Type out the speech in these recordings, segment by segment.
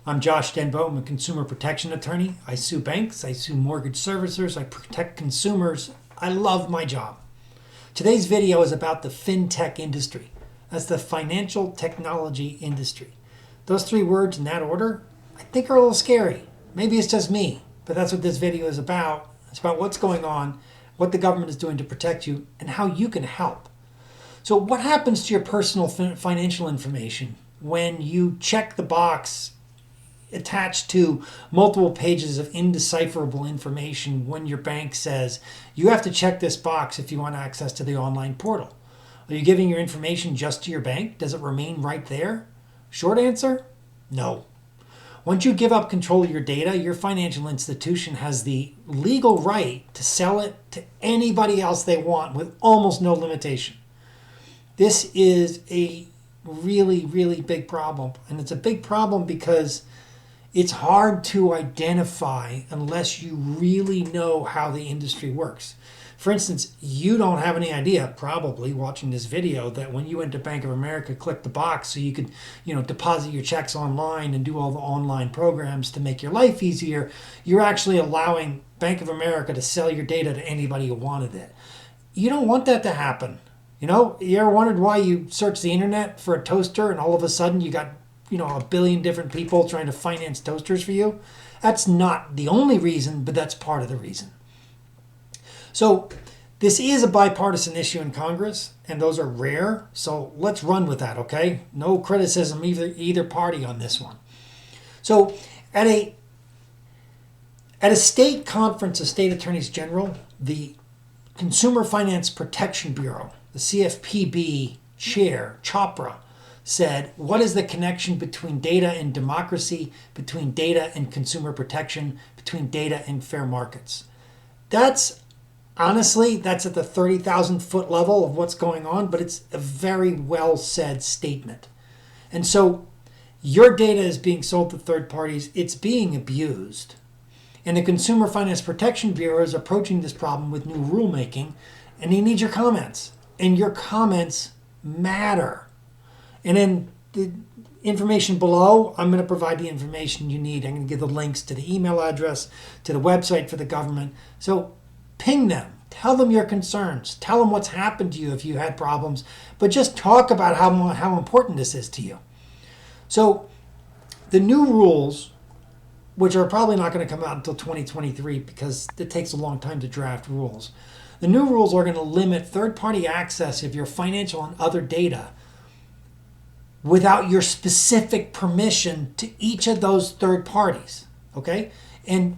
I'm Josh Denbo. I'm a consumer protection attorney. I sue banks, I sue mortgage servicers, I protect consumers. I love my job. Today's video is about the fintech industry. That's the financial technology industry. Those three words in that order, I think are a little scary. Maybe it's just me, but that's what this video is about. It's about what's going on, what the government is doing to protect you, and how you can help. So what happens to your personal financial information when you check the box attached to multiple pages of indecipherable information when your bank says you have to check this box if you want access to the online portal? Are you giving your information just to your bank? Does it remain right there? Short answer, no. Once you give up control of your data, your financial institution has the legal right to sell it to anybody else they want with almost no limitation. This is a really, really big problem. And it's a big problem because it's hard to identify unless you really know how the industry works. For instance, you don't have any idea, probably watching this video, that when you went to Bank of America, click the box so you could, deposit your checks online and do all the online programs to make your life easier, you're actually allowing Bank of America to sell your data to anybody who wanted it. You don't want that to happen. You ever wondered why you search the internet for a toaster and all of a sudden you got a billion different people trying to finance toasters for you? That's not the only reason, but that's part of the reason. So this is a bipartisan issue in Congress, and those are rare. So let's run with that, okay? No criticism either party on this one. So at a state conference of state attorneys general, the Consumer Finance Protection Bureau, the CFPB chair, Chopra, said, what is the connection between data and democracy, between data and consumer protection, between data and fair markets? That's at the 30,000 foot level of what's going on, but it's a very well said statement. And so your data is being sold to third parties. It's being abused. And the Consumer Finance Protection Bureau is approaching this problem with new rulemaking, and they need your comments. And your comments matter. And in the information below, I'm going to provide the information you need. I'm going to give the links to the email address, to the website for the government. So ping them. Tell them your concerns. Tell them what's happened to you if you had problems. But just talk about how important this is to you. So the new rules, which are probably not going to come out until 2023 because it takes a long time to draft rules. The new rules are going to limit third-party access of your financial and other data without your specific permission to each of those third parties, okay? And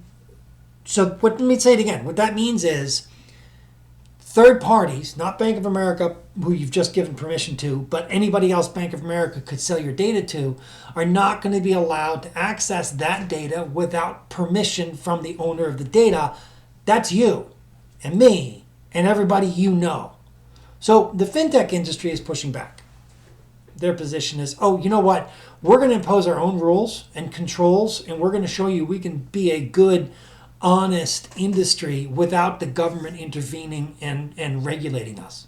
so let me say it again. What that means is third parties, not Bank of America, who you've just given permission to, but anybody else Bank of America could sell your data to, are not going to be allowed to access that data without permission from the owner of the data. That's you and me and everybody you know. So the fintech industry is pushing back. Their position is, oh, you know what? We're going to impose our own rules and controls, and we're going to show you we can be a good, honest industry without the government intervening and regulating us.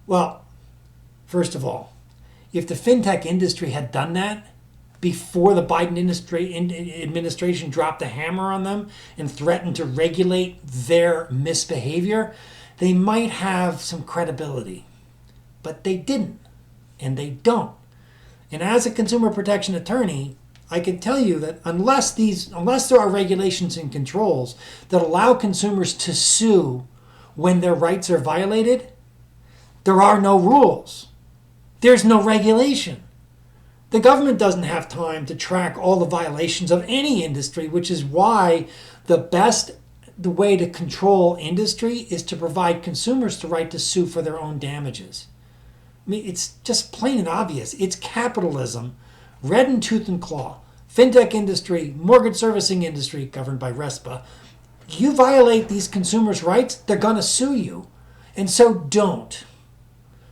Well, first of all, if the fintech industry had done that before the Biden administration dropped the hammer on them and threatened to regulate their misbehavior, they might have some credibility. But they didn't, and they don't. And as a consumer protection attorney, I can tell you that unless there are regulations and controls that allow consumers to sue when their rights are violated, there are no rules. There's no regulation. The government doesn't have time to track all the violations of any industry, which is why the way to control industry is to provide consumers the right to sue for their own damages. I mean, it's just plain and obvious. It's capitalism, red in tooth and claw. Fintech industry, mortgage servicing industry, governed by RESPA. You violate these consumers' rights, they're going to sue you. And so don't.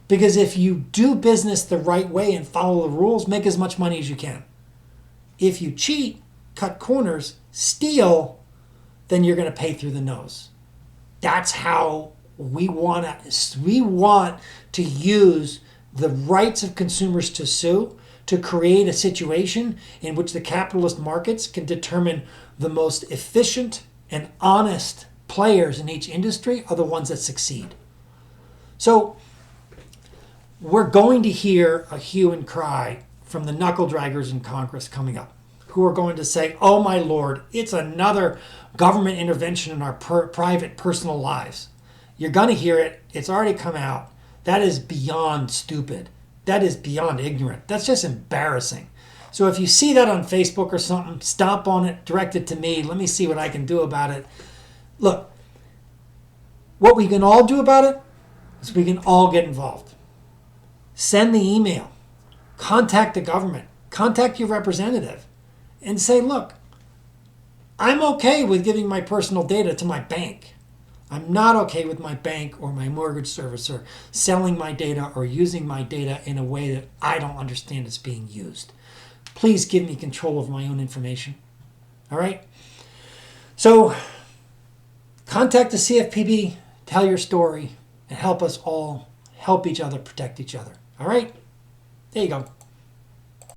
Because if you do business the right way and follow the rules, make as much money as you can. If you cheat, cut corners, steal, then you're going to pay through the nose. That's how we want to use the rights of consumers to sue to create a situation in which the capitalist markets can determine the most efficient and honest players in each industry are the ones that succeed. So we're going to hear a hue and cry from the knuckle draggers in Congress coming up, who are going to say, oh my Lord, it's another government intervention in our private personal lives. You're going to hear it. It's already come out. That is beyond stupid. That is beyond ignorant. That's just embarrassing. So if you see that on Facebook or something, stomp on it, direct it to me. Let me see what I can do about it. Look, what we can all do about it is we can all get involved. Send the email. Contact the government. Contact your representative and say, look, I'm okay with giving my personal data to my bank. I'm not okay with my bank or my mortgage servicer selling my data or using my data in a way that I don't understand it's being used. Please give me control of my own information. All right? So contact the CFPB, tell your story, and help us all help each other, protect each other. All right? There you go.